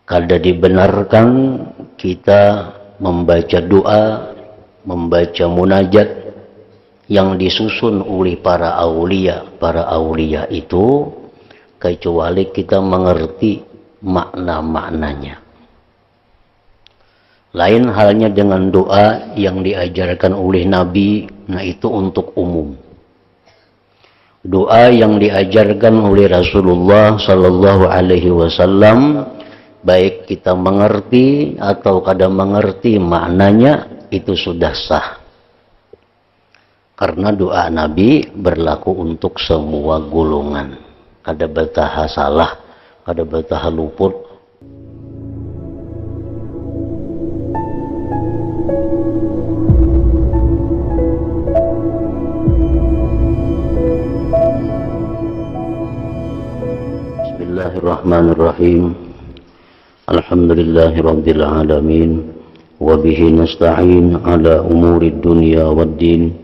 Kada dibenarkan kita membaca doa, membaca munajat yang disusun oleh para aulia. Para aulia itu kecuali kita mengerti makna-maknanya. Lain halnya dengan doa yang diajarkan oleh Nabi, nah itu untuk umum. Doa yang diajarkan oleh Rasulullah Sallallahu Alaihi Wasallam, baik kita mengerti atau kada mengerti maknanya, itu sudah sah. Karena doa Nabi berlaku untuk semua golongan. Kada bataha salah, kada bataha luput. Bismillahirrahmanirrahim. Alhamdulillahirabbil alamin. Wa bihi nasta'in ala umurid dunya waddin.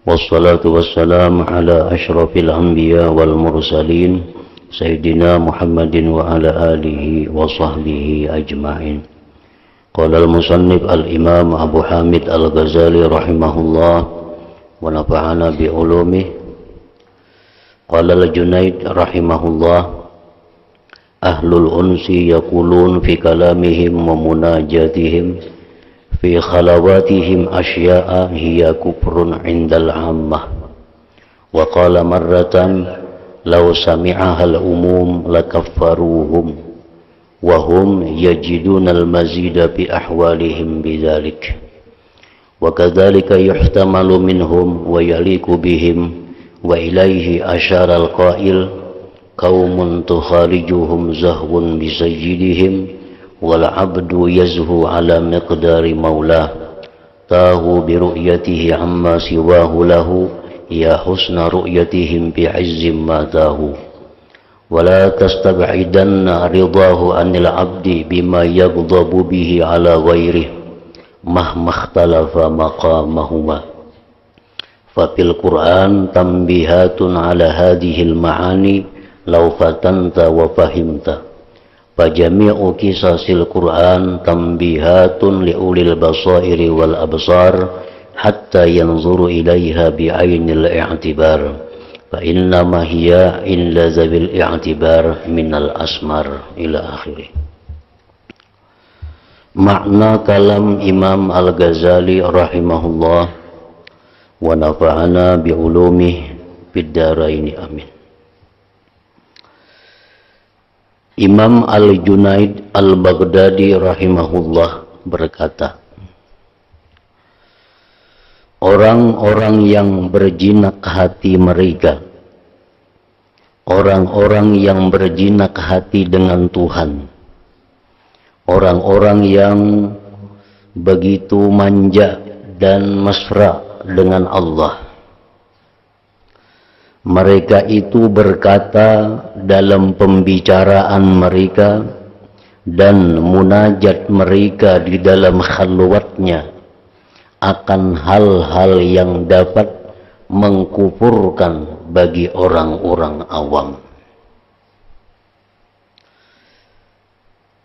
Wassalatu wassalamu ala asyrafil anbiya wal mursalin Sayyidina Muhammadin wa ala alihi wa sahbihi ajma'in. Qala al-musannif al-imam Abu Hamid al-Ghazali rahimahullah wa nafa'ana bi ulumih. Qala al-Junaid rahimahullah, ahlul unsi yaqulun fi kalamihim wa munajatihim fi khalawatihim asya'a hiya kufrun indal ammah. Wa qala marratan law sami'aha al-umum lakaffaruhum wa hum yajiduna al-mazida bi ahwalihim bidzalik. Wa kadzalika yuhtamalu minhum wa yaliku bihim wa ilaihi asyara al-qail qaumun tukhalijuhum zahwun bi sayyidihim wal abdu yazhu ala miqdari maulah tahu bi ru'yatihi amma siwahu lahu ya husna ru'yatihim bi izzim ma tahu wala tastab'idanna ridahu anil abdi bima yaghdabu bihi ala ghairihi mahma ikhtalafa maqamahuma. Fa fil Qur'an tanbihatun ala hadhil ma'ani law fatanta wa fahimta. Fajami'u kisasil Qur'an tanbihatun liulil basairi wal absar hatta yanzuru ilaiha bi'ainil i'tibar. Fa innama hiya illa zabil i'tibar minal asmar ila akhirih. Makna kalam Imam Al-Ghazali rahimahullah wa nafa'ana bi ulumih fid daraini amin. Imam Al-Junaid Al-Baghdadi rahimahullah berkata, orang-orang yang berjinak hati mereka, orang-orang yang berjinak hati dengan Tuhan, orang-orang yang begitu manja dan mesra dengan Allah, mereka itu berkata dalam pembicaraan mereka dan munajat mereka di dalam khalwatnya akan hal-hal yang dapat mengkufurkan bagi orang-orang awam.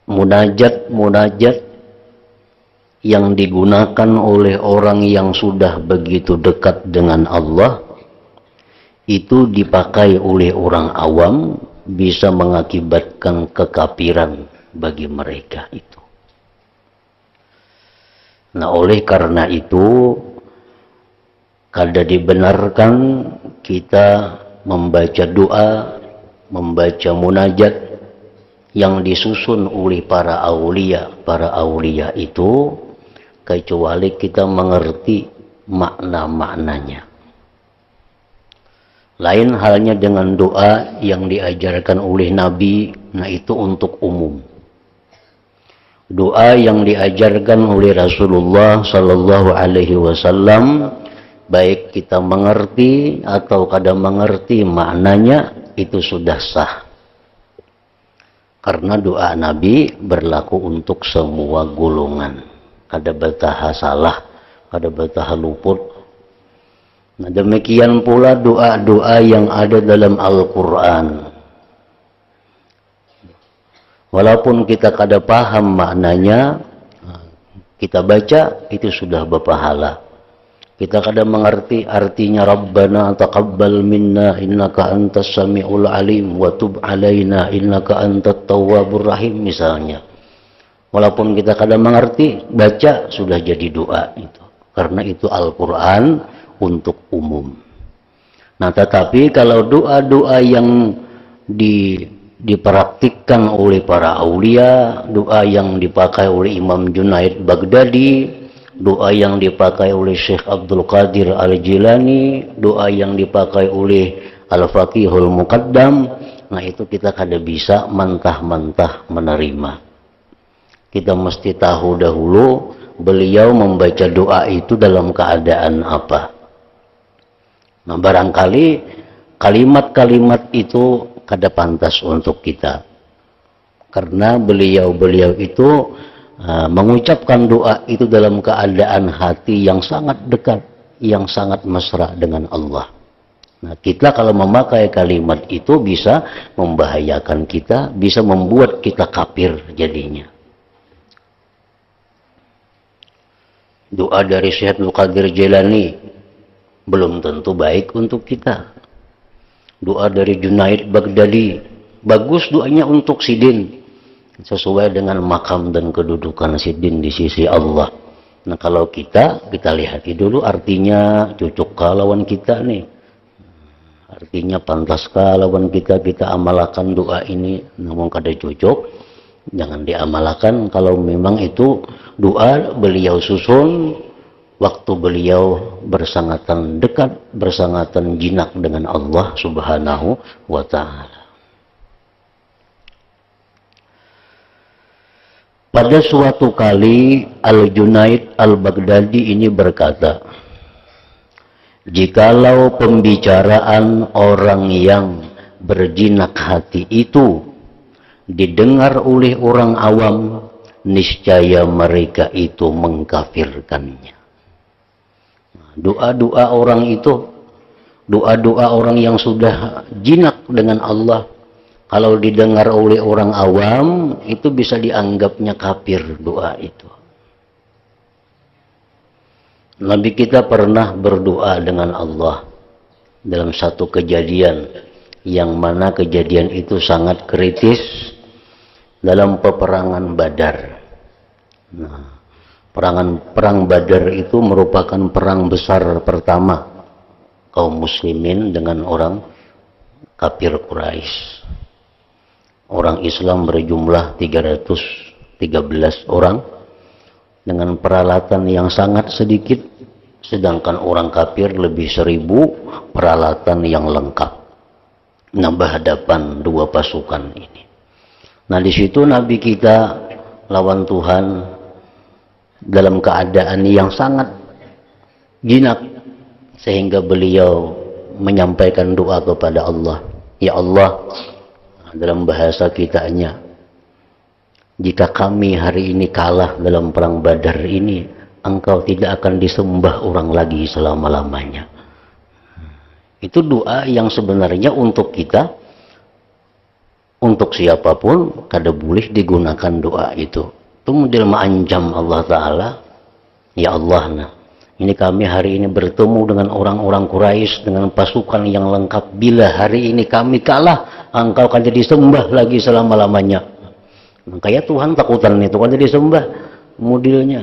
Munajat yang digunakan oleh orang yang sudah begitu dekat dengan Allah itu dipakai oleh orang awam bisa mengakibatkan kekafiran bagi mereka itu. Nah, oleh karena itu kada dibenarkan kita membaca doa, membaca munajat yang disusun oleh para aulia. Para aulia itu kecuali kita mengerti makna-maknanya. Lain halnya dengan doa yang diajarkan oleh Nabi, nah itu untuk umum. Doa yang diajarkan oleh Rasulullah Sallallahu Alaihi Wasallam, baik kita mengerti atau kada mengerti maknanya, itu sudah sah. Karena doa Nabi berlaku untuk semua golongan. Kada bataha salah, kada bataha luput. Nah, demikian pula doa-doa yang ada dalam Al-Quran. Walaupun kita kada paham maknanya, kita baca itu sudah berpahala. Kita kadang mengerti artinya Rabbana taqabbal minna innaka antas samiul alim wa tub alaina innaka antat tawwabur rahim misalnya. Walaupun kita kadang mengerti, baca sudah jadi doa itu. Karena itu Al-Qur'an untuk umum. Nah, tetapi kalau doa-doa yang dipraktikkan oleh para aulia, doa yang dipakai oleh Imam Junaid Baghdadi, doa yang dipakai oleh Syekh Abdul Qadir Al-Jilani, doa yang dipakai oleh Al-Faqihul Muqaddam, nah itu kita kada bisa mentah-mentah menerima. Kita mesti tahu dahulu beliau membaca doa itu dalam keadaan apa. Nah, barangkali kalimat-kalimat itu kada pantas untuk kita. Karena beliau itu mengucapkan doa itu dalam keadaan hati yang sangat dekat, yang sangat mesra dengan Allah. Nah, kita kalau memakai kalimat itu bisa membahayakan kita, bisa membuat kita kafir jadinya. Doa dari Syekh Abdul Qadir Jilani belum tentu baik untuk kita. Doa dari Junaid Baghdadi bagus doanya untuk sidin, sesuai dengan makam dan kedudukan sidin di sisi Allah. Nah, kalau kita lihat dulu artinya cucukkah lawan kita nih, artinya pantaskah lawan kita amalkan doa ini. Namun kada cocok, jangan diamalkan. Kalau memang itu doa beliau susun waktu beliau bersangatan dekat, bersangatan jinak dengan Allah Subhanahu wa ta'ala. Pada suatu kali Al-Junaid Al-Baghdadi ini berkata, jikalau pembicaraan orang yang berjinak hati itu didengar oleh orang awam, niscaya mereka itu mengkafirkannya. Doa-doa orang itu, doa-doa orang yang sudah jinak dengan Allah, kalau didengar oleh orang awam, itu bisa dianggapnya kafir doa itu. Nabi kita pernah berdoa dengan Allah dalam satu kejadian, yang mana kejadian itu sangat kritis dalam peperangan Badar. Nah, perang Badar itu merupakan perang besar pertama kaum muslimin dengan orang kafir Quraisy. Orang Islam berjumlah 313 orang dengan peralatan yang sangat sedikit, sedangkan orang kafir lebih 1000 peralatan yang lengkap. Nah, berhadapan dua pasukan ini. Nah, di situ Nabi kita lawan Tuhan dalam keadaan yang sangat jinak, sehingga beliau menyampaikan doa kepada Allah. Ya Allah, dalam bahasa kitanya, jika kami hari ini kalah dalam perang Badar ini, engkau tidak akan disembah orang lagi selama-lamanya. Itu doa yang sebenarnya untuk kita, untuk siapapun, kada boleh digunakan doa itu. Itu model mengancam Allah Ta'ala. Ya Allah, nah, ini kami hari ini bertemu dengan orang-orang Quraisy dengan pasukan yang lengkap. Bila hari ini kami kalah, engkau akan jadi sembah lagi selama-lamanya. Kayak Tuhan takutan itu kan jadi sembah modelnya.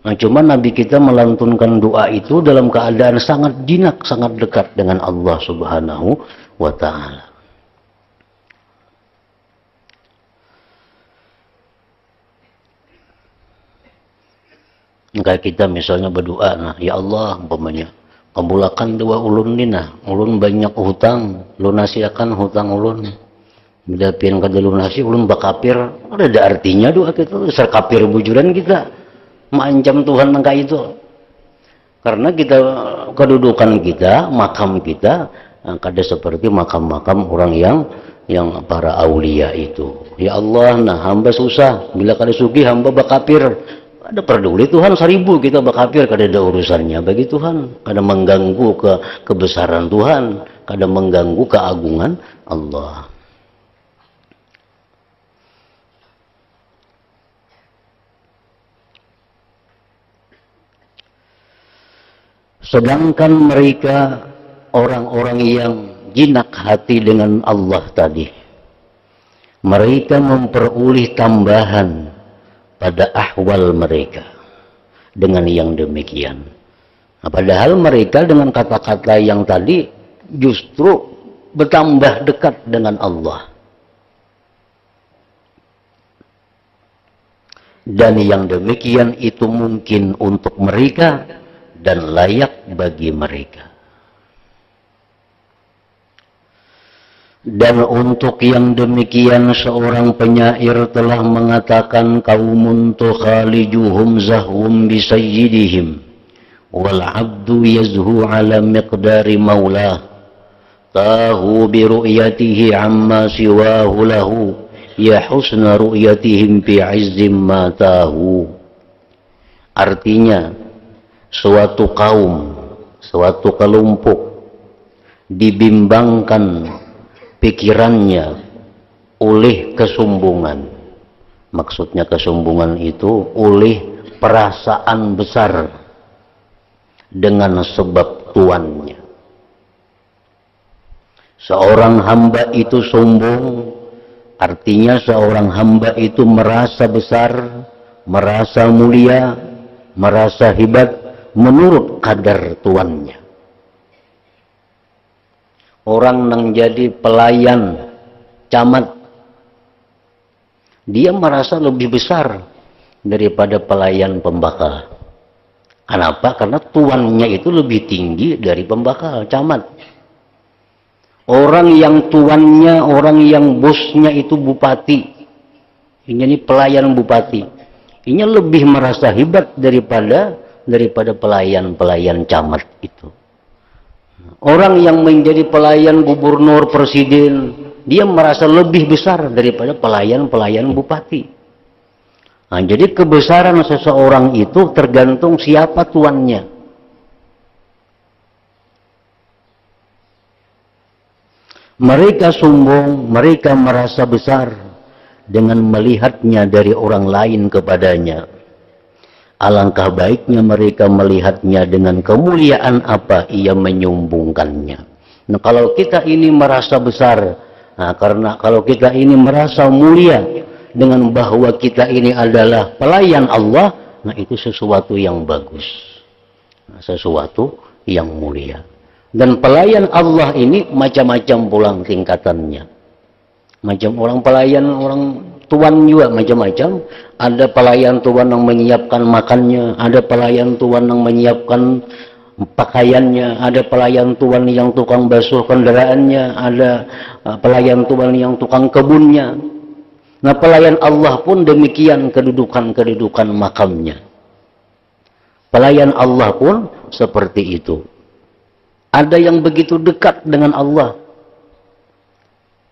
Nah, cuma Nabi kita melantunkan doa itu dalam keadaan sangat jinak, sangat dekat dengan Allah Subhanahu wa ta'ala. Kayak kita misalnya berdoa, nah ya Allah umpamanya, kabulakan doa ulun ni nah, ulun banyak hutang, lunasi akan hutang ulun. Bila pian kada lunasi ulun bakapir, ada artinya doa kita, serkapir bujuran kita, mengancam Tuhan nangka itu. Karena kita kedudukan kita, makam kita, kada seperti makam-makam orang yang para aulia itu. Ya Allah, nah hamba susah, bila kada sugi hamba bakapir. Ada peduli Tuhan 1000 kita bakafir, kada ada urusannya bagi Tuhan, kada mengganggu kebesaran Tuhan, kada mengganggu keagungan Allah. Sedangkan mereka orang-orang yang jinak hati dengan Allah tadi, mereka memperoleh tambahan pada ahwal mereka dengan yang demikian. Nah, padahal mereka dengan kata-kata yang tadi justru bertambah dekat dengan Allah. Dan yang demikian itu mungkin untuk mereka dan layak bagi mereka. Dan untuk yang demikian seorang penyair telah mengatakan, qaumun tukhalijuhum zahwum bisayyidihim wal abdu yazhu ala miqdari maulah tahu bi ru'yatihi amma siwahu lahu ya husna ru'yatihim fi izzim ma tahu. Artinya, suatu kaum, suatu kelompok dibimbangkan pikirannya oleh kesombongan. Maksudnya kesombongan itu oleh perasaan besar dengan sebab tuannya. Seorang hamba itu sombong, artinya seorang hamba itu merasa besar, merasa mulia, merasa hebat menurut kadar tuannya. Orang yang jadi pelayan camat, dia merasa lebih besar daripada pelayan pembakal. Kenapa? Karena tuannya itu lebih tinggi dari pembakal camat. Orang yang tuannya, orang yang bosnya itu bupati, ini pelayan bupati, ini lebih merasa hebat daripada pelayan camat itu. Orang yang menjadi pelayan gubernur, presiden, dia merasa lebih besar daripada pelayan bupati. Nah, jadi kebesaran seseorang itu tergantung siapa tuannya. Mereka sombong, mereka merasa besar dengan melihatnya dari orang lain kepadanya. Alangkah baiknya mereka melihatnya dengan kemuliaan apa ia menyombongkannya. Nah, kalau kita ini merasa besar, karena kalau kita ini merasa mulia dengan bahwa kita ini adalah pelayan Allah, nah itu sesuatu yang bagus, sesuatu yang mulia. Dan pelayan Allah ini macam-macam pulang tingkatannya. Macam orang pelayan, orang tuan juga macam-macam. Ada pelayan tuan yang menyiapkan makannya, ada pelayan tuan yang menyiapkan pakaiannya, ada pelayan tuan yang tukang basuh kendaraannya, ada pelayan tuan yang tukang kebunnya. Nah, pelayan Allah pun demikian kedudukan makamnya. Pelayan Allah pun seperti itu. Ada yang begitu dekat dengan Allah.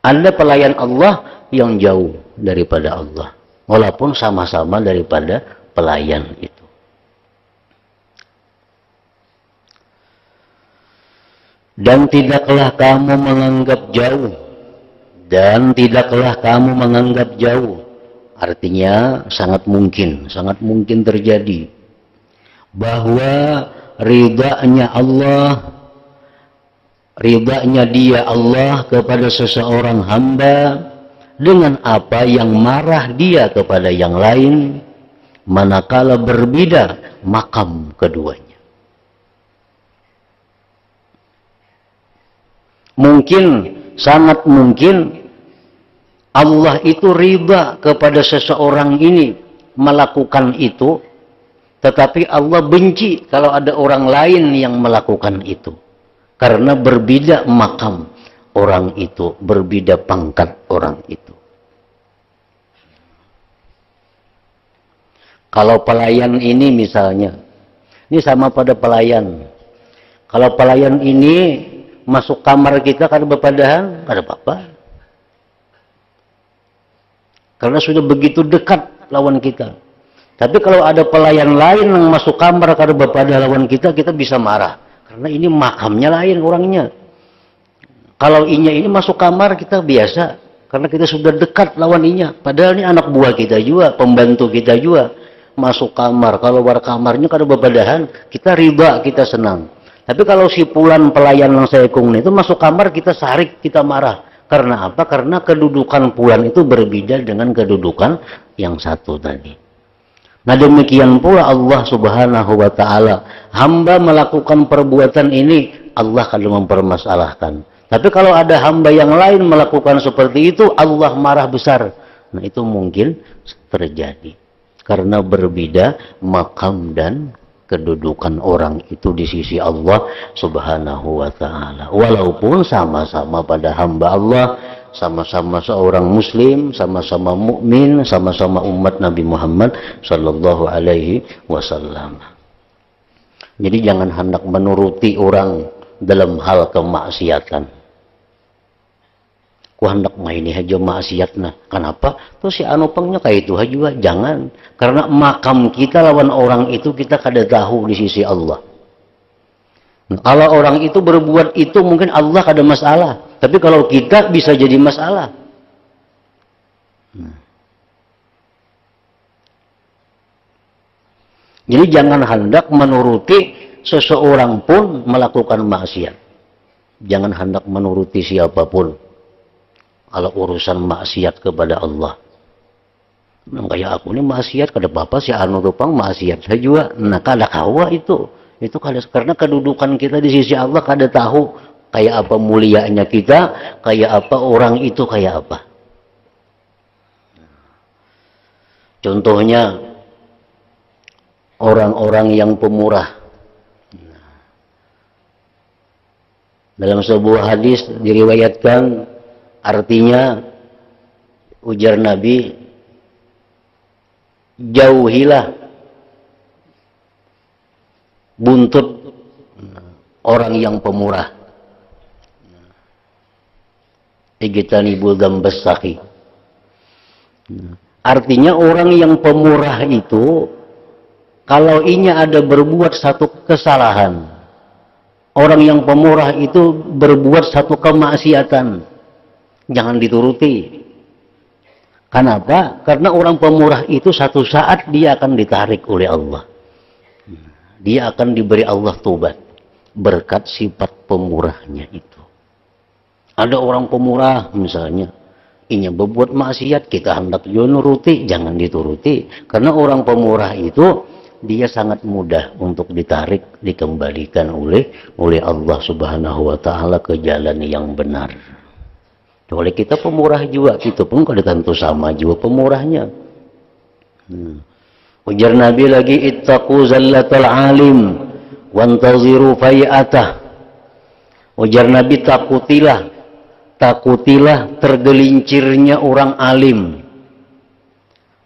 Ada pelayan Allah yang jauh daripada Allah. Walaupun sama-sama daripada pelayan itu. Dan tidaklah kamu menganggap jauh. Dan tidaklah kamu menganggap jauh. Artinya sangat mungkin terjadi. Bahwa ridhanya Allah, ridhanya dia Allah kepada seseorang hamba dengan apa yang marah dia kepada yang lain, manakala berbeda makam keduanya. Mungkin, sangat mungkin Allah itu ridha kepada seseorang ini melakukan itu, tetapi Allah benci kalau ada orang lain yang melakukan itu. Karena berbeda makam orang itu, berbeda pangkat orang itu. Kalau pelayan ini misalnya, ini sama pada pelayan. Kalau pelayan ini masuk kamar kita kada berpadahan, kada apa-apa. Karena sudah begitu dekat lawan kita. Tapi kalau ada pelayan lain yang masuk kamar kada berpadahan lawan kita, kita bisa marah. Karena ini makamnya lain orangnya. Kalau inya ini masuk kamar kita biasa. Karena kita sudah dekat lawan inya. Padahal ini anak buah kita juga, pembantu kita juga. Masuk kamar, kalau luar kamarnya kada berpadahan, kita riba, kita senang. Tapi kalau si Fulan pelayan Lang Saekung itu masuk kamar, kita sarik, kita marah. Karena apa? Karena kedudukan Fulan itu berbeda dengan kedudukan yang satu tadi. Nah demikian pula Allah Subhanahu wa ta'ala. Hamba melakukan perbuatan ini, Allah akan mempermasalahkan. Tapi kalau ada hamba yang lain melakukan seperti itu, Allah marah besar. Nah itu mungkin terjadi. Karena berbeda makam dan kedudukan orang itu di sisi Allah Subhanahu wa ta'ala. Walaupun sama-sama pada hamba Allah, sama-sama seorang muslim, sama-sama mukmin, sama-sama umat Nabi Muhammad sallallahu alaihi wasallam. Jadi jangan hendak menuruti orang dalam hal kemaksiatan. Ku hendak main ini aja maksiatna. Kenapa? Terus si anu pengnya kayak itu juga jangan. Karena makam kita lawan orang itu kita kada tahu di sisi Allah. Nah, kalau orang itu berbuat itu mungkin Allah kada masalah. Tapi kalau kita bisa jadi masalah. Jadi jangan hendak menuruti seseorang pun melakukan maksiat. Jangan hendak menuruti siapapun. Kalau urusan maksiat kepada Allah. Nah, kayak aku ini maksiat kada apa-apa si anu tupang maksiat saya juga. Nah kada kawa itu. Itu kada, karena kedudukan kita di sisi Allah kada tahu kayak apa mulianya kita, kayak apa orang itu kayak apa. Contohnya orang-orang yang pemurah. Dalam sebuah hadis diriwayatkan, artinya ujar Nabi, jauhilah buntut orang yang pemurah. Ijtanibul dambas-sakhi. Artinya orang yang pemurah itu, kalau inya ada berbuat satu kesalahan, orang yang pemurah itu berbuat satu kemaksiatan, jangan dituruti. Kenapa? Karena orang pemurah itu satu saat dia akan ditarik oleh Allah. Dia akan diberi Allah tobat berkat sifat pemurahnya itu. Ada orang pemurah misalnya, inya berbuat maksiat, kita hendak nuruti, jangan dituruti. Karena orang pemurah itu dia sangat mudah untuk ditarik, dikembalikan oleh Allah Subhanahu wa taala ke jalan yang benar. Oleh kita pemurah juga, kita pun kada tentu sama juga pemurahnya. Ujar Nabi lagi, ittaqu zallatal alim wantaziru fai'atah. Ujar Nabi, takutilah tergelincirnya orang alim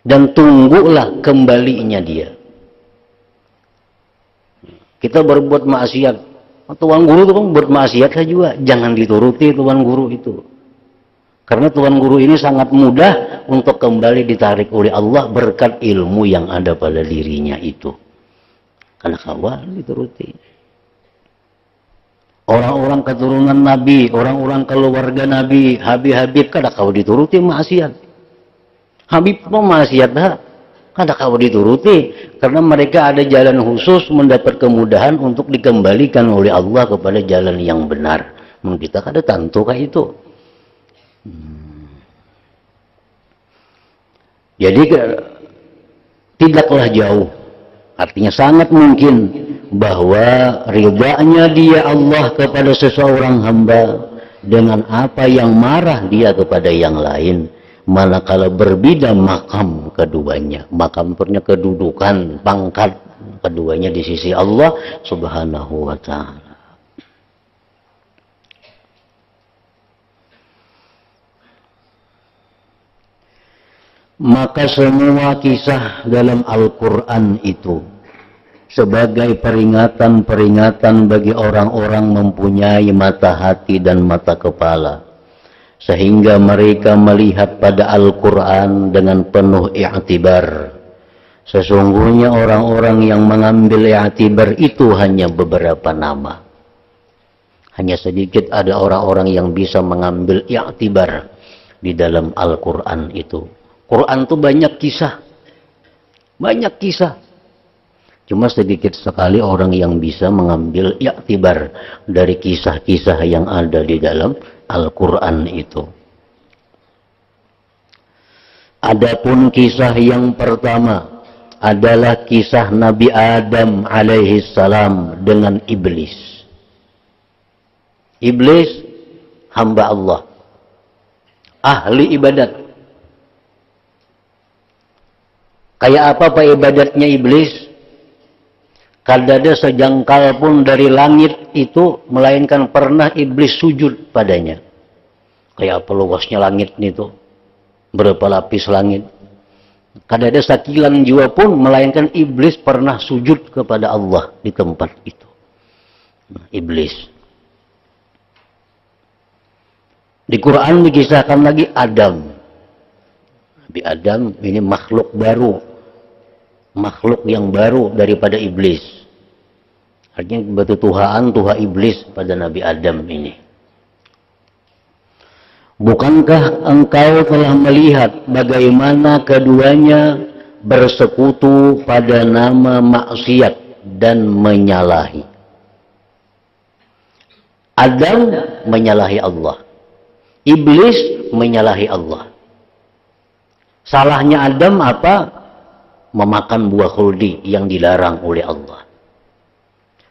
dan tunggulah kembalinya dia. Kita berbuat maksiat, tuan guru itu kan buat maksiat saja juga, jangan dituruti tuan guru itu. Karena tuan guru ini sangat mudah untuk kembali ditarik oleh Allah berkat ilmu yang ada pada dirinya itu. Karena kawan dituruti. Orang-orang keturunan Nabi, orang-orang keluarga Nabi, Habib kada kau dituruti maksiat. Habib pun maksiat dah, kada kau dituruti. Karena mereka ada jalan khusus mendapat kemudahan untuk dikembalikan oleh Allah kepada jalan yang benar. Kita kada tentu kayak itu. Jadi tidaklah jauh, artinya sangat mungkin bahwa ridhanya dia Allah kepada seseorang hamba dengan apa yang marah dia kepada yang lain, manakala berbeda makam keduanya, makamnya kedudukan, pangkat keduanya di sisi Allah Subhanahu wa ta'ala. Maka semua kisah dalam Al-Quran itu sebagai peringatan-peringatan bagi orang-orang mempunyai mata hati dan mata kepala, sehingga mereka melihat pada Al-Quran dengan penuh i'tibar. Sesungguhnya orang-orang yang mengambil i'tibar itu hanya beberapa nama. Hanya sedikit ada orang-orang yang bisa mengambil i'tibar di dalam Al-Quran itu. Quran itu banyak kisah. Banyak kisah. Cuma sedikit sekali orang yang bisa mengambil iktibar dari kisah-kisah yang ada di dalam Al-Quran itu. Adapun kisah yang pertama adalah kisah Nabi Adam alaihi salam dengan iblis. Iblis hamba Allah, ahli ibadat. Kayak apa ibadatnya iblis? Kadada sejengkal pun dari langit itu, melainkan pernah iblis sujud padanya. Kayak apa luasnya langit itu, berapa lapis langit. Kadada sakilan jiwa pun, melainkan iblis pernah sujud kepada Allah di tempat itu. Iblis. Di Quran dikisahkan lagi Adam. Nabi Adam ini makhluk baru. Makhluk yang baru daripada iblis. Artinya bertuhan Tuhan iblis pada Nabi Adam ini. Bukankah engkau telah melihat bagaimana keduanya bersekutu pada nama maksiat dan menyalahi? Adam menyalahi Allah. Iblis menyalahi Allah. Salahnya Adam apa? Memakan buah khuldi yang dilarang oleh Allah.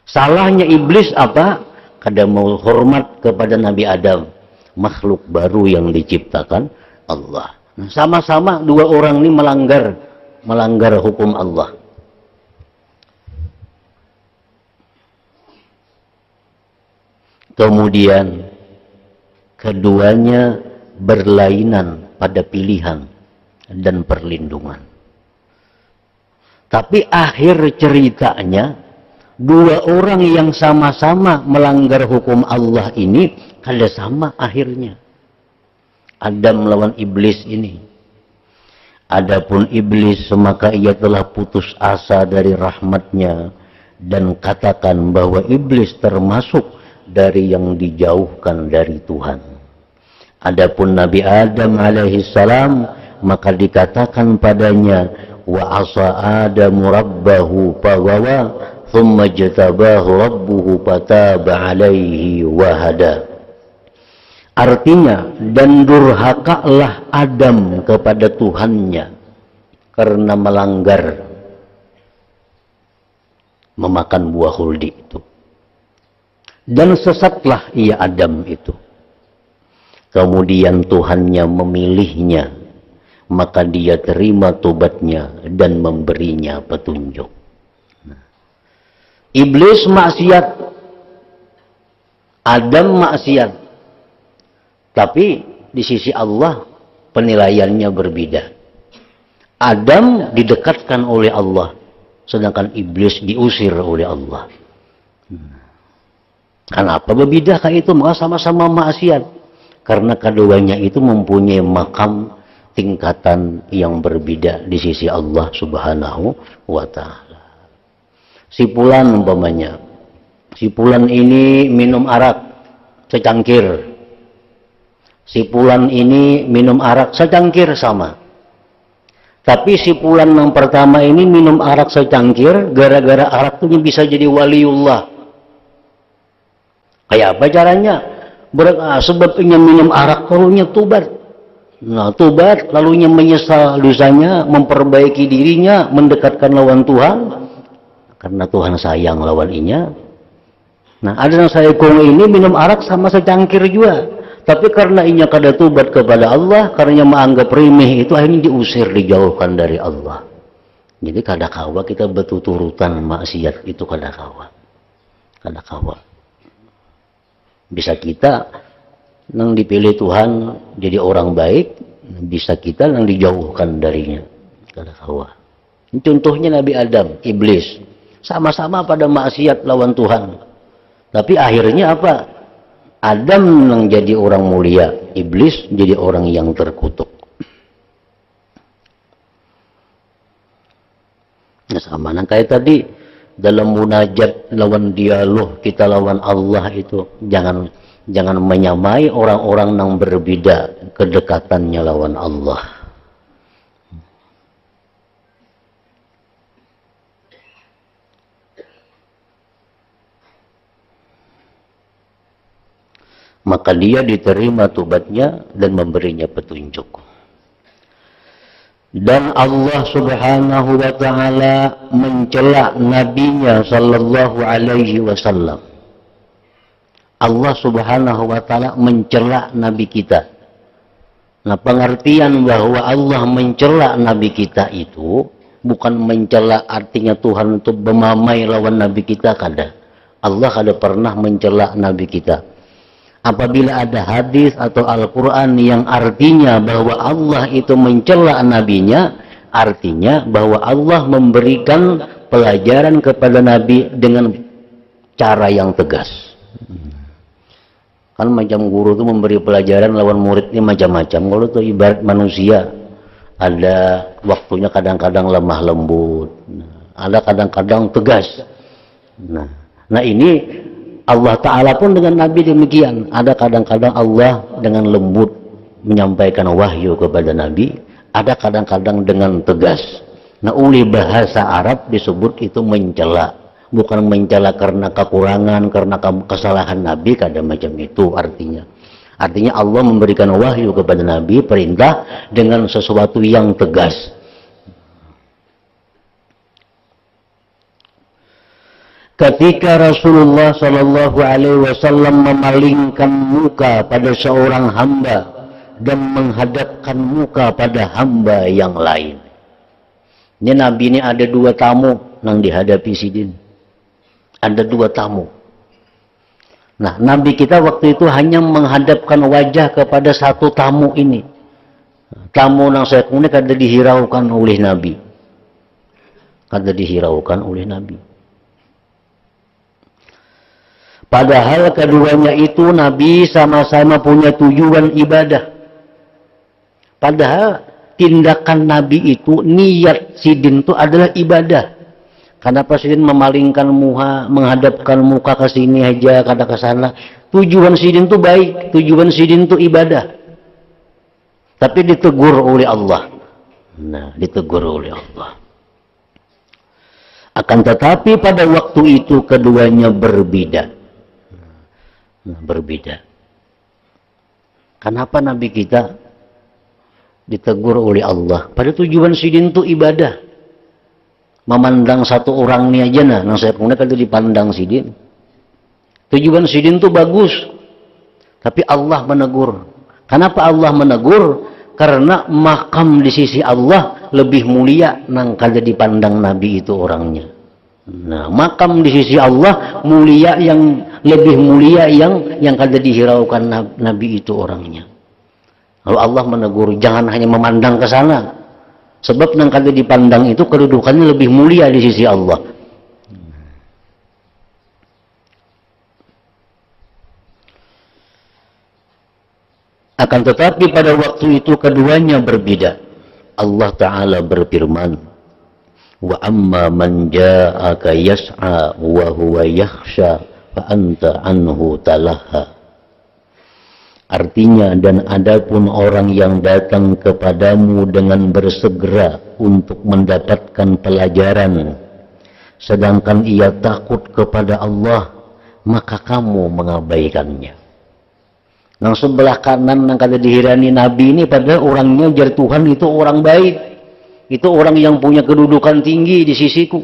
Salahnya iblis apa? Kada mau hormat kepada Nabi Adam, makhluk baru yang diciptakan Allah. Nah, sama-sama dua orang ini melanggar hukum Allah. Kemudian keduanya berlainan pada pilihan dan perlindungan. Tapi akhir ceritanya, dua orang yang sama-sama melanggar hukum Allah ini, kada sama akhirnya. Adam melawan iblis ini. Adapun iblis, maka ia telah putus asa dari rahmatnya, dan katakan bahwa iblis termasuk dari yang dijauhkan dari Tuhan. Adapun Nabi Adam alaihissalam, maka dikatakan padanya, wa asa Adamu rabbahu faghawa thumma jtabahu rabbuhu fataba alaihi wa hada. Artinya, dan durhakalah Adam kepada Tuhannya karena melanggar memakan buah khuldi itu. Dan sesatlah ia Adam itu. Kemudian Tuhannya memilihnya, maka dia terima tobatnya dan memberinya petunjuk. Iblis maksiat, Adam maksiat. Tapi di sisi Allah penilaiannya berbeda. Adam didekatkan oleh Allah, sedangkan iblis diusir oleh Allah. Kenapa berbeda kayak itu? Maka sama-sama maksiat. Karena keduanya itu mempunyai makam tingkatan yang berbeda di sisi Allah Subhanahu wa ta'ala. Si fulan umpamanya, si fulan ini minum arak secangkir, si fulan ini minum arak secangkir sama. Tapi si fulan yang pertama ini minum arak secangkir, gara-gara arak itu bisa jadi waliullah. Kayak apa caranya? Sebabnya minum arak, lalunya tobat. Nah, tobat, lalunya menyesal dosanya, memperbaiki dirinya, mendekatkan lawan Tuhan, karena Tuhan sayang lawan inya. Nah, ada yang saya kong ini minum arak sama secangkir juga, tapi karena inya kada tobat kepada Allah, karena menganggap remeh itu, akhirnya diusir, dijauhkan dari Allah. Jadi kada kawa kita bertuturutan maksiat itu, kada kawa. Bisa kita nang dipilih Tuhan jadi orang baik, bisa kita nang dijauhkan darinya. Kada kawa. Contohnya Nabi Adam, iblis, sama-sama pada maksiat lawan Tuhan. Tapi akhirnya apa? Adam nang jadi orang mulia, iblis jadi orang yang terkutuk. Nah, sama nang kayak tadi dalam munajat lawan dialog kita lawan Allah itu, jangan menyamai orang-orang yang berbeda kedekatannya lawan Allah. maka dia diterima tobatnya dan memberinya petunjuk. Dan Allah Subhanahu wa taala mencela nabinya sallallahu alaihi wasallam. Allah Subhanahu wa taala mencela nabi kita. Nah, pengertian bahwa Allah mencela nabi kita itu bukan mencela artinya Tuhan untuk memamai lawan nabi kita, kada. Allah kada pernah mencela nabi kita. Apabila ada hadis atau Al-Quran yang artinya bahwa Allah itu mencela nabinya, artinya bahwa Allah memberikan pelajaran kepada nabi dengan cara yang tegas. Kan macam guru itu memberi pelajaran lawan muridnya macam-macam. Kalau itu ibarat manusia, ada waktunya kadang-kadang lemah lembut, ada kadang-kadang tegas. Nah ini Allah Ta'ala pun dengan Nabi demikian. Ada kadang-kadang Allah dengan lembut menyampaikan wahyu kepada Nabi, ada kadang-kadang dengan tegas. Nah, oleh bahasa Arab disebut itu mencela. Bukan mencela karena kekurangan, karena kesalahan Nabi, kada macam itu artinya. Artinya Allah memberikan wahyu kepada Nabi, perintah dengan sesuatu yang tegas. Ketika Rasulullah Shallallahu Alaihi Wasallam memalingkan muka pada seorang hamba dan menghadapkan muka pada hamba yang lain. Ini Nabi ini ada dua tamu yang dihadapi sidin. Ada dua tamu. Nah, Nabi kita waktu itu hanya menghadapkan wajah kepada satu tamu ini. Tamu yang saya ini kada dihiraukan oleh Nabi. Kada dihiraukan oleh Nabi. Padahal keduanya itu Nabi sama-sama punya tujuan ibadah. Padahal tindakan Nabi itu, niat sidin itu adalah ibadah. Kenapa sidin memalingkan muka, menghadapkan muka ke sini aja, kada ke sana? Tujuan sidin itu baik, tujuan sidin itu ibadah. Tapi ditegur oleh Allah. Nah, ditegur oleh Allah. Akan tetapi pada waktu itu keduanya berbeda. Berbeda. Kenapa Nabi kita ditegur oleh Allah? Pada tujuan sidin itu ibadah. Memandang satu orang ini aja nah, saya punya kalau dipandang sidin. Tujuan sidin itu bagus. Tapi Allah menegur. Kenapa Allah menegur? Karena makam di sisi Allah lebih mulia nang kalau dipandang Nabi itu orangnya. Nah, makam di sisi Allah mulia, yang lebih mulia yang kada dihiraukan Nabi itu orangnya. Lalu Allah menegur, jangan hanya memandang ke sana. Sebab yang kada dipandang itu kedudukannya lebih mulia di sisi Allah. Akan tetapi pada waktu itu keduanya berbeda. Allah Ta'ala berfirman, wa amma man ja'aka yas'a wa huwa yakhsha fa anta anhu talaha. Artinya, dan adapun orang yang datang kepadamu dengan bersegera untuk mendapatkan pelajaran, sedangkan ia takut kepada Allah, maka kamu mengabaikannya. Yang sebelah kanan yang kada dihirani Nabi ini padahal orangnya jar Tuhan itu orang baik. Itu orang yang punya kedudukan tinggi di sisiku.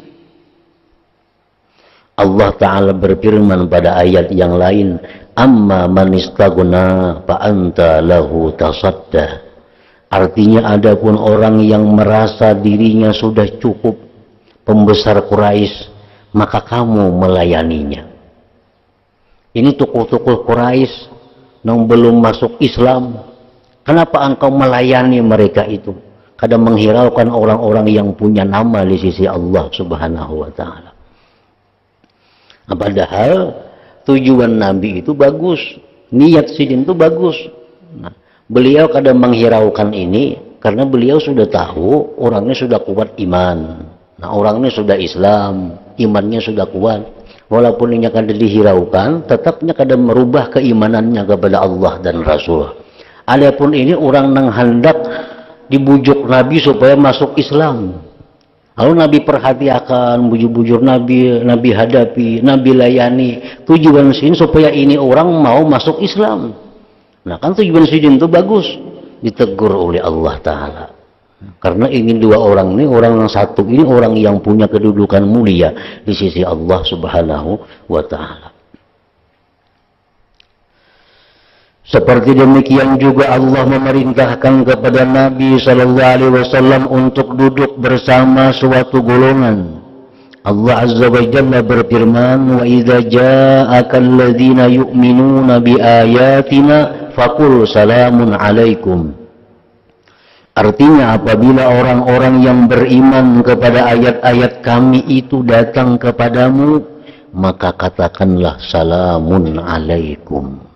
Allah Ta'ala berfirman pada ayat yang lain, amma man istaghna fa anta lahu tasadda. Artinya adapun orang yang merasa dirinya sudah cukup, pembesar Quraisy, maka kamu melayaninya. Ini tokoh-tokoh Quraisy yang belum masuk Islam. Kenapa engkau melayani mereka itu? Kadang menghiraukan orang-orang yang punya nama di sisi Allah Subhanahu wa Ta'ala. Padahal tujuan Nabi itu bagus, niat sidin itu bagus. Nah, beliau kadang menghiraukan ini karena beliau sudah tahu orangnya sudah kuat iman. Nah, orangnya sudah Islam, imannya sudah kuat. Walaupun ini kadang dihiraukan, tetapnya kadang merubah keimanannya kepada Allah dan Rasul. Adapun ini orang yang hendak dibujuk Nabi supaya masuk Islam. Lalu Nabi perhatikan, bujur-bujur Nabi hadapi, Nabi layani. Tujuan sini supaya ini orang mau masuk Islam. Nah kan tujuan sini itu bagus. Ditegur oleh Allah Ta'ala. Karena ingin dua orang ini, orang yang satu ini orang yang punya kedudukan mulia di sisi Allah Subhanahu wa Ta'ala. Seperti demikian juga Allah memerintahkan kepada Nabi Sallallahu Alaihi Wasallam untuk duduk bersama suatu golongan. Allah Azza wa Jalla berfirman, wa idza ja'aka alladhina yu'minuna bi ayatina faqul salamun alaikum. Artinya apabila orang-orang yang beriman kepada ayat-ayat kami itu datang kepadamu, maka katakanlah salamun alaikum.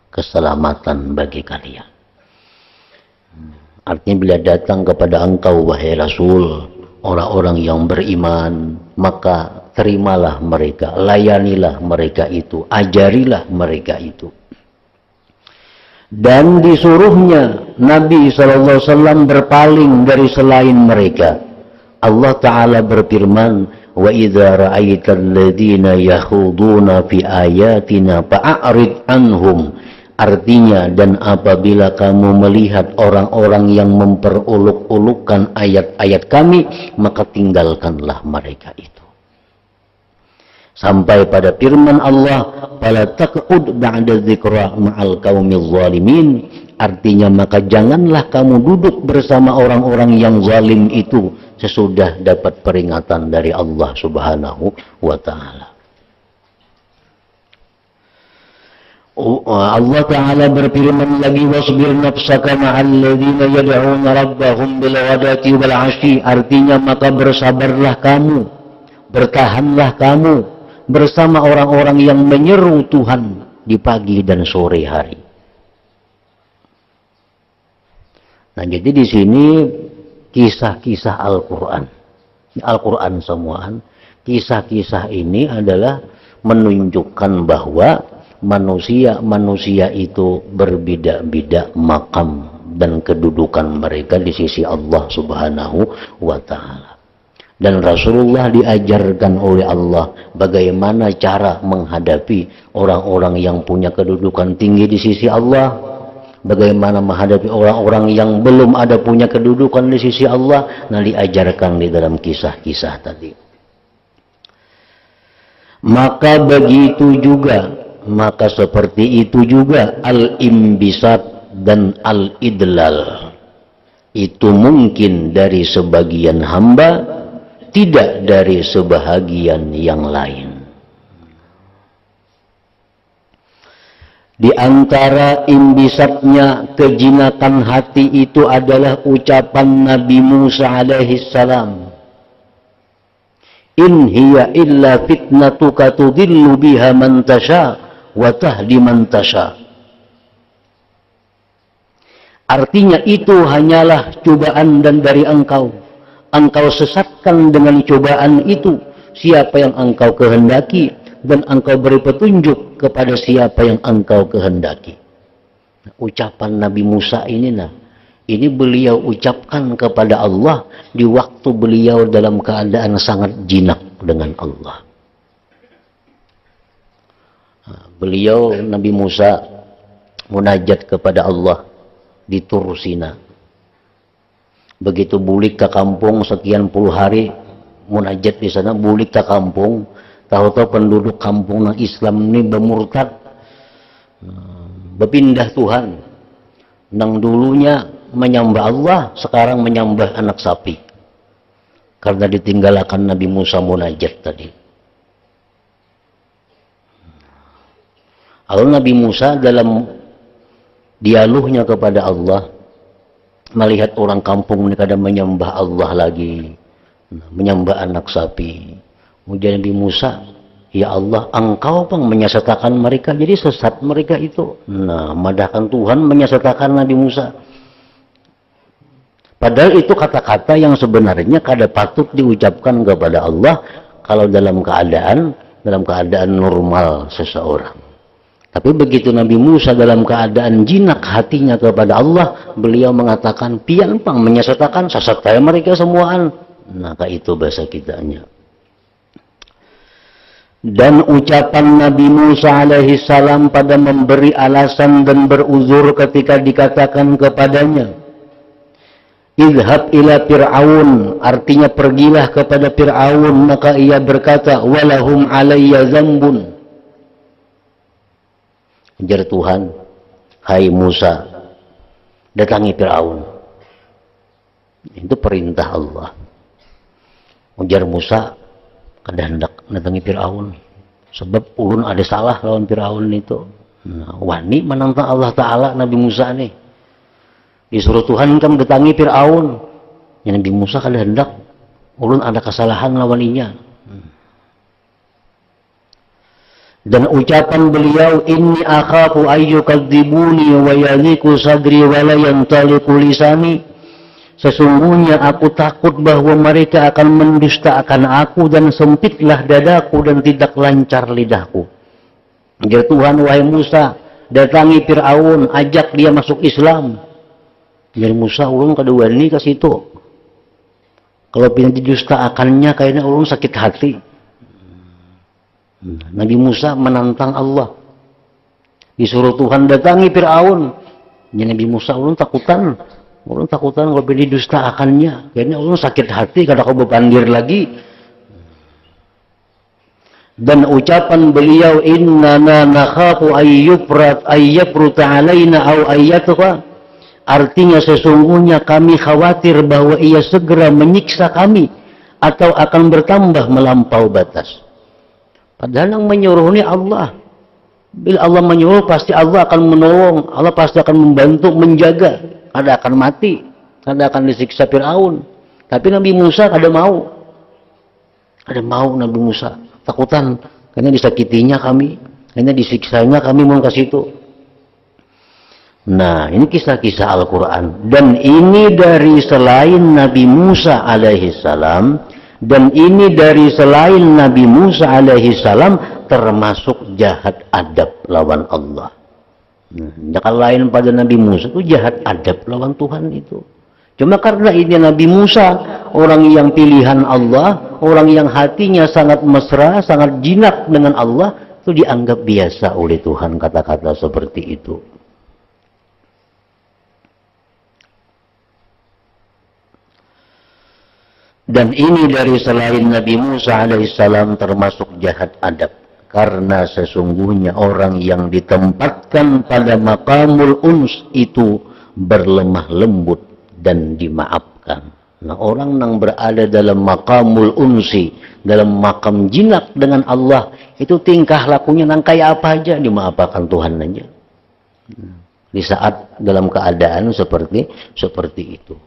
Keselamatan bagi kalian. Artinya bila datang kepada engkau wahai Rasul, orang-orang yang beriman, maka terimalah mereka, layanilah mereka itu, ajarilah mereka itu. Dan disuruhnya Nabi SAW berpaling dari selain mereka. Allah Ta'ala berfirman, wa idza ra'aital ladzina yakhuduna fi ayatina fa'arid anhum. Artinya, dan apabila kamu melihat orang-orang yang memperuluk-ulukkan ayat-ayat kami, maka tinggalkanlah mereka itu. Sampai pada firman Allah, fala taq'ud ba'da dzikra ma'al qaumil zalimin. Artinya, maka janganlah kamu duduk bersama orang-orang yang zalim itu sesudah dapat peringatan dari Allah Subhanahu wa Ta'ala. Allah Ta'ala berfirman lagi, wasbir nafsaka ma'al ladzina yad'una rabbahum bil ghadati wal 'ashyi. Artinya maka bersabarlah kamu, bertahanlah kamu bersama orang-orang yang menyeru Tuhan di pagi dan sore hari. Nah, jadi di sini kisah-kisah Al-Qur'an. Al-Qur'an semuaan. Kisah-kisah ini adalah menunjukkan bahwa manusia itu berbeda-beda makam dan kedudukan mereka di sisi Allah Subhanahu wa Ta'ala. Dan Rasulullah diajarkan oleh Allah bagaimana cara menghadapi orang-orang yang punya kedudukan tinggi di sisi Allah, bagaimana menghadapi orang-orang yang belum ada punya kedudukan di sisi Allah. Nah, diajarkan di dalam kisah-kisah tadi. Maka begitu juga, maka seperti itu juga al-imbisat dan al-idlal. Itu mungkin dari sebagian hamba, tidak dari sebahagian yang lain. Di antara imbisatnya kejinakan hati itu adalah ucapan Nabi Musa alaihi salam. In hiya illa fitnatuka tudillu biha man tasha wa tahdi man tasha. Artinya itu hanyalah cobaan dan dari engkau. Engkau sesatkan dengan cobaan itu siapa yang engkau kehendaki, dan engkau beri petunjuk kepada siapa yang engkau kehendaki. Ucapan Nabi Musa ini beliau ucapkan kepada Allah di waktu beliau dalam keadaan sangat jinak dengan Allah. Beliau Nabi Musa munajat kepada Allah di Tur Sina. Begitu bulik ke kampung sekian puluh hari munajat di sana, bulik ke kampung, tahu-tahu penduduk kampung Islam ini bermurtad, berpindah Tuhan. Nang dulunya menyembah Allah, sekarang menyembah anak sapi. Karena ditinggalkan Nabi Musa munajat tadi. Lalu Nabi Musa dalam dialognya kepada Allah, melihat orang kampung ini kadang menyembah Allah lagi, menyembah anak sapi. Kemudian Nabi Musa, ya Allah, engkau pun menyesatkan mereka, jadi sesat mereka itu. Nah, madahkan Tuhan menyesatkan Nabi Musa. Padahal itu kata-kata yang sebenarnya kada patut diucapkan kepada Allah kalau dalam keadaan normal seseorang. Tapi begitu Nabi Musa dalam keadaan jinak hatinya kepada Allah, beliau mengatakan, pian pang menyesatkan, sesat saya mereka semuaan. Maka itu bahasa kitanya. Dan ucapan Nabi Musa alaihi salam pada memberi alasan dan beruzur ketika dikatakan kepadanya, idhab ila Fir'aun, artinya pergilah kepada Fir'aun, maka ia berkata, walahum alayya zambun. Ujar Tuhan, hai Musa, datangi Fir'aun. Itu perintah Allah. Ujar Musa, kada hendak datangi Fir'aun, sebab ulun ada salah lawan Fir'aun itu. Nah, wani menantang Allah Ta'ala Nabi Musa nih. Disuruh Tuhan kamu datangi Fir'aun. Ya, Nabi Musa kada hendak, ulun ada kesalahan lawan inya. Dan ucapan beliau, inni akhafu ayyukadzibuni wa yadhiku sadri wa la yantaliqu lisani. Sesungguhnya aku takut bahwa mereka akan mendustakan aku dan sempitlah dadaku dan tidak lancar lidahku. Jadi Tuhan, wahai Musa, datangi Fir'aun, ajak dia masuk Islam. Jadi Musa, ulun kada wani ke situ. Kalau pindah didustakannya, kayaknya ulun sakit hati. Nabi Musa menantang Allah. Disuruh Tuhan datangi Fir'aun. Jadi Nabi Musa, ulun takutan kalau pilih dustakannya, kayaknya Allah sakit hati kada kau berpandir lagi. Dan ucapan beliau, innana nakhafu ayyafruta alaina au ayyatuha, artinya sesungguhnya kami khawatir bahwa ia segera menyiksa kami atau akan bertambah melampau batas. Padahal yang menyuruh ini Allah. Bila Allah menyuruh, pasti Allah akan menolong, Allah pasti akan membantu, menjaga. Kada akan mati, kada akan disiksa Fir'aun. Tapi Nabi Musa kada mau. Kada mau Nabi Musa. Takutan, karena disakitinya kami, karena disiksanya kami mau ke situ. Nah, ini kisah-kisah Al-Quran. Dan ini dari selain Nabi Musa alaihi salam, dan ini dari selain Nabi Musa alaihi salam, termasuk jahat adab lawan Allah. Jangan lain pada Nabi Musa itu jahat adab lawan Tuhan itu. Cuma karena ini Nabi Musa, orang yang pilihan Allah, orang yang hatinya sangat mesra, sangat jinak dengan Allah, itu dianggap biasa oleh Tuhan kata-kata seperti itu. Dan ini dari selain Nabi Musa alaihissalam termasuk jahat adab. Karena sesungguhnya orang yang ditempatkan pada maqamul uns itu berlemah lembut dan dimaafkan. Nah, orang yang berada dalam maqamul unsi, dalam makam jinak dengan Allah, itu tingkah lakunya nang kayak apa aja dimaafkan Tuhan aja. Di saat dalam keadaan seperti itu.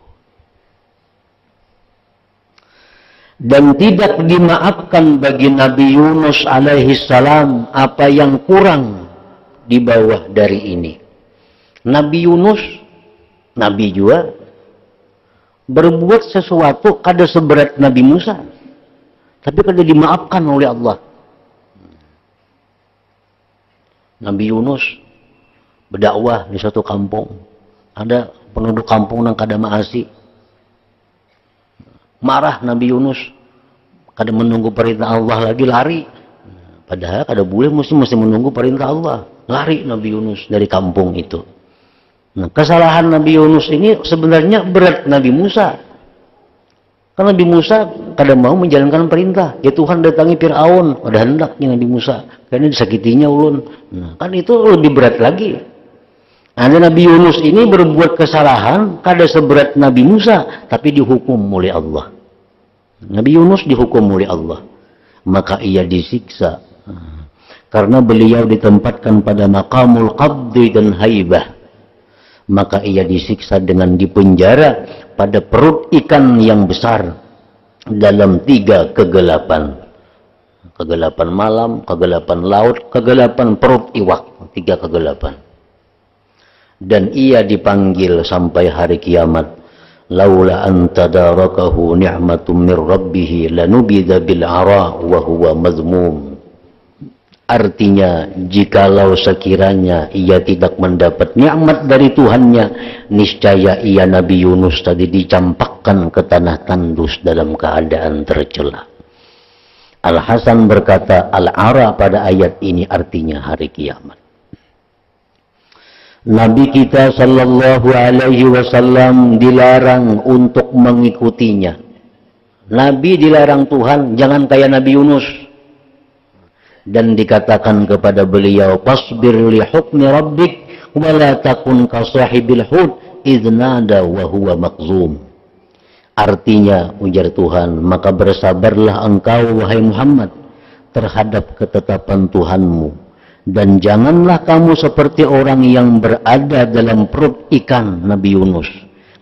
Dan tidak dimaafkan bagi Nabi Yunus alaihi salam apa yang kurang di bawah dari ini. Nabi Yunus, Nabi juga, berbuat sesuatu kada seberat Nabi Musa, tapi kada dimaafkan oleh Allah. Nabi Yunus berdakwah di suatu kampung, ada penduduk kampung yang kada maasi. Marah Nabi Yunus, kada menunggu perintah Allah lagi, lari. Padahal kada boleh, mesti menunggu perintah Allah. Lari Nabi Yunus dari kampung itu. Nah, kesalahan Nabi Yunus ini sebenarnya berat Nabi Musa. Karena Nabi Musa kada mau menjalankan perintah. Ya Tuhan datangi Fir'aun, ada hendaknya Nabi Musa. Karena disakitinya ulun. Nah, kan itu lebih berat lagi. Ada Nabi Yunus ini berbuat kesalahan kada seberat Nabi Musa, tapi dihukum oleh Allah. Nabi Yunus dihukum oleh Allah, maka ia disiksa karena beliau ditempatkan pada maqamul qabdi dan haibah. Maka ia disiksa dengan dipenjara pada perut ikan yang besar dalam 3 kegelapan. Kegelapan malam, kegelapan laut, kegelapan perut iwak, 3 kegelapan. Dan ia dipanggil sampai hari kiamat. Laula an tadarakahu ni'matum mir rabbih lanubidha bil ara wa huwa mazmum. Artinya, jikalau sekiranya ia tidak mendapat nikmat dari Tuhannya, niscaya ia Nabi Yunus tadi dicampakkan ke tanah tandus dalam keadaan tercela. Al-Hasan berkata, Al-Ara pada ayat ini artinya hari kiamat. Nabi kita sallallahu alaihi wasallam dilarang untuk mengikutinya. Nabi dilarang Tuhan, jangan kayak Nabi Yunus. Dan dikatakan kepada beliau, "Fasbir li hukmi rabbik wa la takun ka sahibil hud idz nada wa huwa maqzum." Artinya, ujar Tuhan, maka bersabarlah engkau wahai Muhammad terhadap ketetapan Tuhanmu, dan janganlah kamu seperti orang yang berada dalam perut ikan Nabi Yunus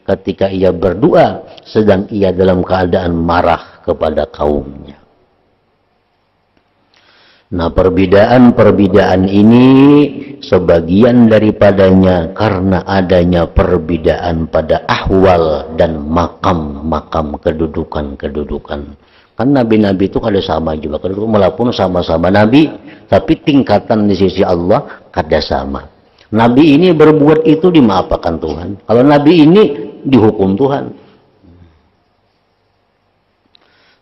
ketika ia berdoa sedang ia dalam keadaan marah kepada kaumnya. Nah, perbedaan-perbedaan ini sebagian daripadanya karena adanya perbedaan pada ahwal dan makam-makam kedudukan-kedudukan. Kan nabi-nabi itu kada sama juga, walaupun sama-sama nabi, tapi tingkatan di sisi Allah kada sama. Nabi ini berbuat itu dimaafkan Tuhan. Kalau nabi ini dihukum Tuhan.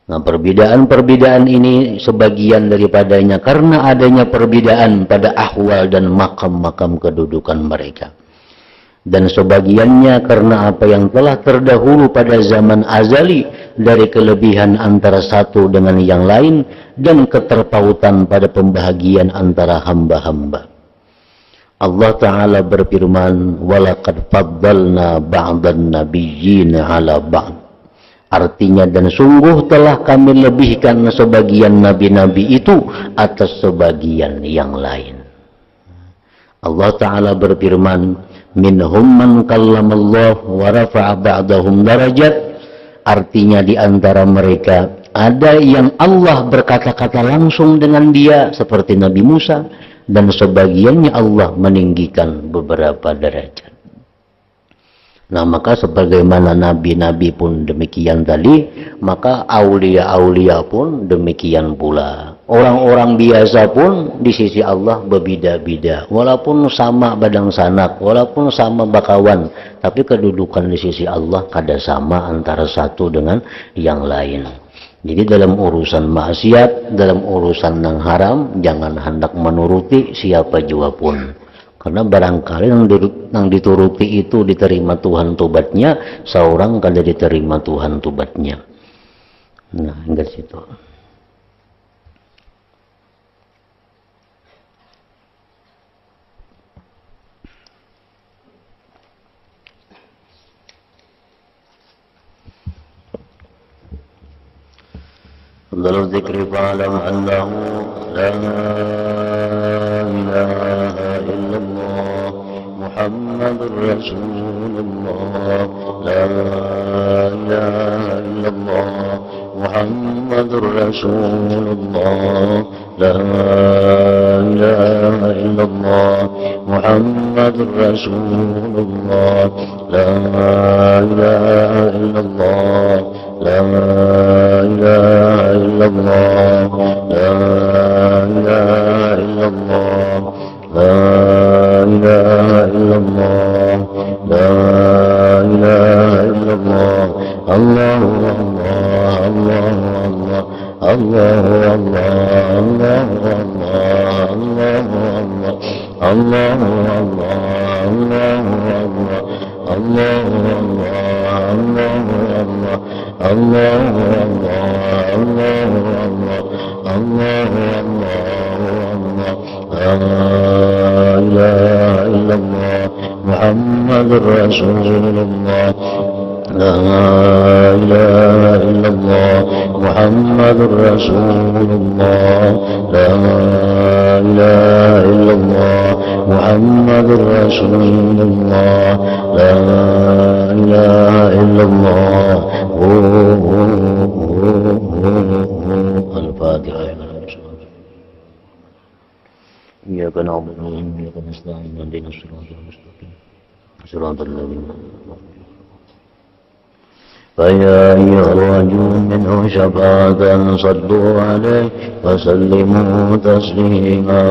Nah, perbedaan-perbedaan ini sebagian daripadanya karena adanya perbedaan pada ahwal dan makam-makam kedudukan mereka. Dan sebagiannya karena apa yang telah terdahulu pada zaman azali dari kelebihan antara satu dengan yang lain dan keterpautan pada pembahagian antara hamba-hamba. Allah Ta'ala berfirman, وَلَقَدْ فَضَّلْنَا بَعْضَ النَّبِيِّينَ عَلَى بَعْضٍ. Artinya, dan sungguh telah kami lebihkan sebagian nabi-nabi itu atas sebagian yang lain. Allah Ta'ala berfirman, minhum man kallamallah wa rafa'a ba'dahum darajat. Artinya, di antara mereka ada yang Allah berkata-kata langsung dengan dia seperti Nabi Musa, dan sebagiannya Allah meninggikan beberapa derajat. Nah, maka sebagaimana nabi-nabi pun demikian tadi, maka aulia-aulia pun demikian pula. Orang-orang biasa pun di sisi Allah berbeda-beda. Walaupun sama badang sanak, walaupun sama bakawan, tapi kedudukan di sisi Allah kada sama antara satu dengan yang lain. Jadi dalam urusan maksiat, dalam urusan yang haram, jangan hendak menuruti siapa jua pun. Karena barangkali yang dituruti itu diterima Tuhan tobatnya, seorang kada diterima Tuhan tobatnya. Nah, hingga situ. Afdalul dzikri fa'lam annahu la ilaha illallah Muhammadur Rasulullah, la ilaha illallah Muhammadur Rasulullah, la ilaha illallah Muhammadur Rasulullah, la ilaha illallah, la ilaha illallah, la ilaha illallah, la ilaha illallah, la ilaha illallah. Allahu Allah, Allahu Allah, Allahu Allah, Allahu Allah, Allahu Allah, Allahu Allah, Allahu Allah, Allahu Allah, Allahu Allah, Allahu Allah, la ilaha illallah Muhammadur Rasulullah, la ilaha illallah Muhammadur Rasulullah, la ilaha illallah Muhammadur Rasulullah, la ilaha illallah. Al-Fatihah. Iyyaka na'budu wa iyyaka nasta'in, ihdinas siratal mustaqim, siratal ladzina an'amta 'alaihim فيا أيها الرجل منه شفاعة صلوا عليه وسلموا تسليما.